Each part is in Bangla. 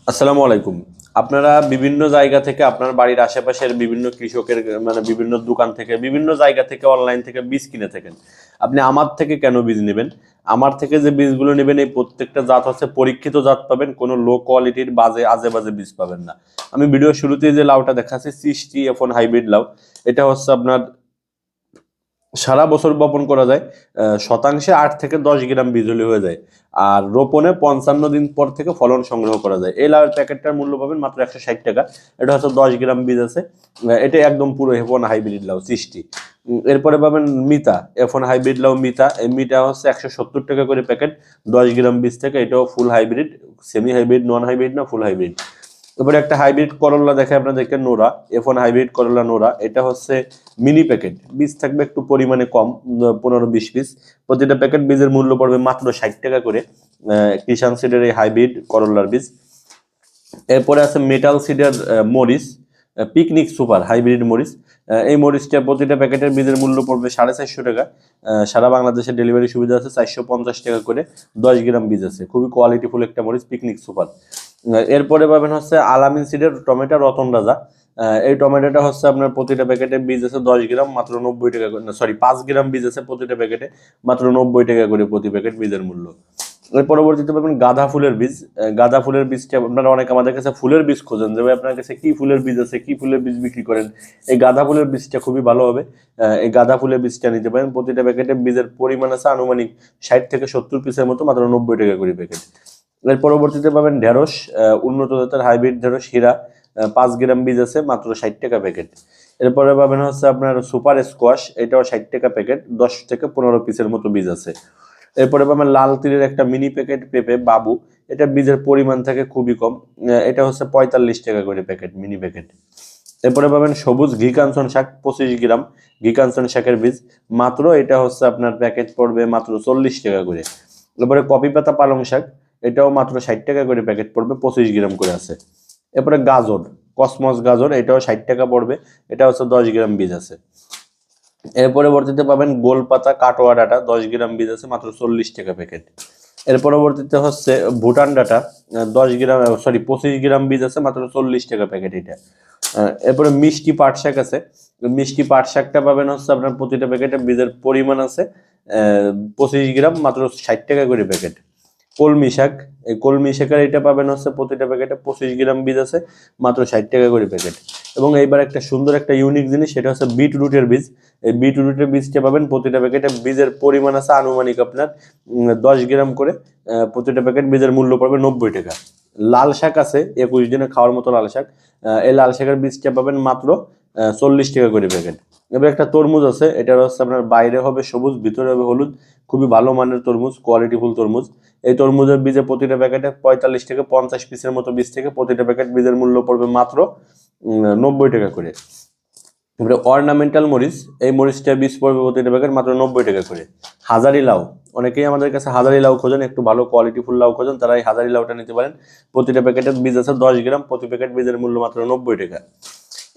আসসালামু আলাইকুম। আপনারা বিভিন্ন জায়গা থেকে আপনার বাড়ির আশেপাশের বিভিন্ন কৃষকের বিভিন্ন দোকান থেকে বিভিন্ন জায়গা থেকে অনলাইন থেকে বীজ কিনে থাকেন। আপনি আমার থেকে কেন বীজ নেবেন? আমার থেকে যে বীজগুলো নেবেন এই প্রত্যেকটা জাত হচ্ছে পরীক্ষিত জাত পাবেন, কোনো লো কোয়ালিটির আজে বাজে বীজ পাবেন না। আমি ভিডিও শুরুতেই যে লাউটা দেখাচ্ছি 60 F1 হাইব্রিড লাউ, এটা হচ্ছে আপনার সারা বছর বপন করা যায়। শতাংশে 8 থেকে 10 গ্রাম বীজ হলে হয়ে যায়। আর রোপণে 55 দিন পর থেকে ফলন সংগ্রহ করা যায়। এই লাউয়ের প্যাকেটটার মূল্য পাবেন মাত্র 160 টাকা। এটা হচ্ছে 10 গ্রাম বীজ আছে। এটা একদম পুরো F1 হাইব্রিড লাউ 60। এরপরে পাবেন মিতা, F1 হাইব্রিড লাউ মিতা। এই মিটা হচ্ছে 170 টাকা করে প্যাকেট, 10 গ্রাম বীজ থেকে। এটাও full hybrid, semi hybrid, non hybrid না, ফুল হাইব্রিড। এবারে একটা হাইব্রিড করল্লা দেখে আপনাদেরকে, নোরা, F1 হাইব্রিড করল্লা নোরা। এটা হচ্ছে মিনি প্যাকেট, বীজ থাকবে একটু পরিমাণে কম, 15-20 পিস। প্রতিটা প্যাকেট বীজের মূল্য পড়বে মাত্র 60 টাকা করে। কিষান সিডের এই হাইব্রিড করল্লার বীজ। এরপরে আছে মেটাল সিডের মরিচ, পিকনিক সুপার হাইব্রিড মরিচ। এই মরিচটা প্রতিটা প্যাকেটের বীজের মূল্য পড়বে 450 টাকা। সারা বাংলাদেশে ডেলিভারি সুবিধা আছে, 450 টাকা করে। 10 গ্রাম বীজ আছে, খুবই কোয়ালিটিফুল একটা মরিচ, পিকনিক সুপার। এরপরে পাবেন হচ্ছে আলামিন সিডের টমেটো রতন রাজা। এই টমেটোটা হচ্ছে আপনার প্রতিটা প্যাকেটে বীজ আছে 10 গ্রাম, মাত্র 90 টাকা করে, সরি 5 গ্রাম বীজ আছে প্রতিটা প্যাকেটে, মাত্র 90 টাকা করে প্রতি প্যাকেট বীজের মূল্য। এর পরবর্তীতে পাবেন গাঁদা ফুলের বীজ। গাঁদা ফুলের বীজটা আপনারা অনেকে আমাদের কাছে ফুলের বীজ খোঁজেন, যে ভাই আপনার কাছে কি ফুলের বীজ আছে, কি ফুলের বীজ বিক্রি করেন। এই গাঁদা ফুলের বীজটা খুবই ভালো হবে। এই গাঁদা ফুলের বীজটা নিতে পারেন। প্রতিটা প্যাকেটে বীজের পরিমাণ আছে আনুমানিক 60 থেকে 70 পিসের মতো, মাত্র 90 টাকা করে প্যাকেট। এর পরবর্তীতে পাবেন ঢেঁড়স, উন্নত জাতের হাইব্রিড ঢেঁড়স হীরা। 5 গ্রাম বীজ আছে, মাত্র 60 টাকা প্যাকেট। এরপরে পাবেন হচ্ছে আপনার সুপার স্কোয়াশ, এটাও 60 টাকা প্যাকেট, 10 থেকে 15 পিসের মতো বীজ আছে। এরপরে পাবেন লাল তীরের একটা মিনি প্যাকেট পেঁপে বাবু। এটা বীজের পরিমাণ থাকে খুবই কম। এটা হচ্ছে 45 টাকা করে প্যাকেট, মিনি প্যাকেট। এরপরে পাবেন সবুজ ঘি কাঞ্চন শাক, 25 গ্রাম ঘি কাঞ্চন শাকের বীজ। মাত্র এটা হচ্ছে আপনার প্যাকেট পড়বে মাত্র 40 টাকা করে। এরপরে কপি পাতা পালং শাক, এটাও মাত্র 60 টাকা করে প্যাকেট পড়বে, 25 গ্রাম করে আছে। এরপরে গাজর, কসমস গাজর, এটাও 60 টাকা পড়বে। এটা হচ্ছে 10 গ্রাম বীজ আছে। এর পরবর্তীতে পাবেন গোলপাতা কাটোয়া ডাটা, 10 গ্রাম বীজ আছে, মাত্র 40 টাকা প্যাকেট। এর পরবর্তীতে হচ্ছে ভুটান ডাটা, 10 গ্রাম, সরি 25 গ্রাম বীজ আছে, মাত্র 40 টাকা প্যাকেট এটা। এরপরে মিষ্টি পাট শাক আছে। মিষ্টি পাট শাকটা পাবেন হচ্ছে আপনার প্রতিটা প্যাকেটে বীজের পরিমাণ আছে 25 গ্রাম, মাত্র 60 টাকা করে প্যাকেট। কলমি শাক, এই কলমি শাকের এটা পাবেন হচ্ছে প্রতিটা প্যাকেটে 25 গ্রাম বীজ আছে, মাত্র 60 টাকা করে প্যাকেট। এবং এইবার একটা সুন্দর একটা ইউনিক জিনিস, সেটা হচ্ছে বিটরুটের বীজ। এই বিটরুটের বীজটা পাবেন প্রতিটা প্যাকেটে বীজের পরিমাণ আছে আনুমানিক আপনার 10 গ্রাম করে। প্রতিটা প্যাকেট বীজের মূল্য পড়বে 90 টাকা। লাল শাক আছে 21 দিনে খাওয়ার মতো লাল শাক। এই লাল শাকের বীজটা পাবেন মাত্র 40 টাকা করে প্যাকেট। এবার একটা তরমুজ আছে, এটার হচ্ছে আপনার বাইরে হবে সবুজ, ভিতরে হবে হলুদ, খুবই ভালো মানের তরমুজ, কোয়ালিটিফুল তরমুজ। এই তরমুজের বীজে প্রতিটা প্যাকেটে 45 থেকে 50 পিসের মতো বীজ থেকে, প্রতিটা প্যাকেট বীজের মূল্য পড়বে মাত্র 90 টাকা করে। এবারে অর্নামেন্টাল মরিচ, এই মরিচটার বীজ পড়বে প্রতিটা প্যাকেট মাত্র 90 টাকা করে। হাজারি লাউ, অনেকেই আমাদের কাছে হাজারি লাউ খোঁজেন, একটু ভালো কোয়ালিটিফুল লাউ খোঁজেন, তারা এই হাজারি লাউটা নিতে পারেন। প্রতিটা প্যাকেটের বীজ আছে 10 গ্রাম, প্রতি প্যাকেট বীজের মূল্য মাত্র 90 টাকা।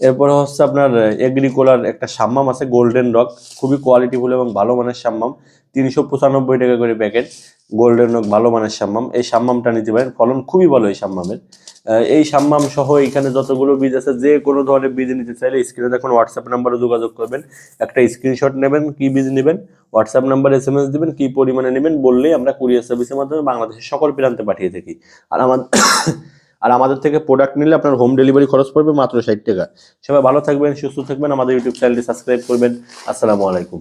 এরপরে হচ্ছে আপনার এগ্রিকোলার একটা সাম্মাম আছে, গোল্ডেন রক, খুবই কোয়ালিটিফুল এবং ভালো মানের সাম্মাম, 395 টাকা করে প্যাকেট। গোল্ডেন রক ভালো মানের সাম্মাম, এই সাম্মামটা নিতে পারেন, ফলন খুবই ভালো এই সাম্মামের। এই সাম্মাম সহ এখানে যতগুলো বীজ আছে, যে কোনো ধরনের বীজ নিতে চাইলে স্ক্রিনে দেখুন হোয়াটসঅ্যাপ নাম্বারে যোগাযোগ করবেন। একটা স্ক্রিনশট নেবেন, কি বীজ নেবেন, হোয়াটসঅ্যাপ নাম্বারে SMS দিবেন, কি পরিমাণে নেবেন বললেই আমরা কুরিয়ার সার্ভিসের মাধ্যমে বাংলাদেশের সকল প্রান্তে পাঠিয়ে থাকি। আর আমাদের আর আমাদের থেকে প্রোডাক্ট নিলে আপনার হোম ডেলিভারি খরচ পড়বে মাত্র 60 টাকা। সবাই ভালো থাকবেন, সুস্থ থাকবেন, আমাদের ইউটিউব চ্যানেলটি সাবস্ক্রাইব করবেন। আসসালামু আলাইকুম।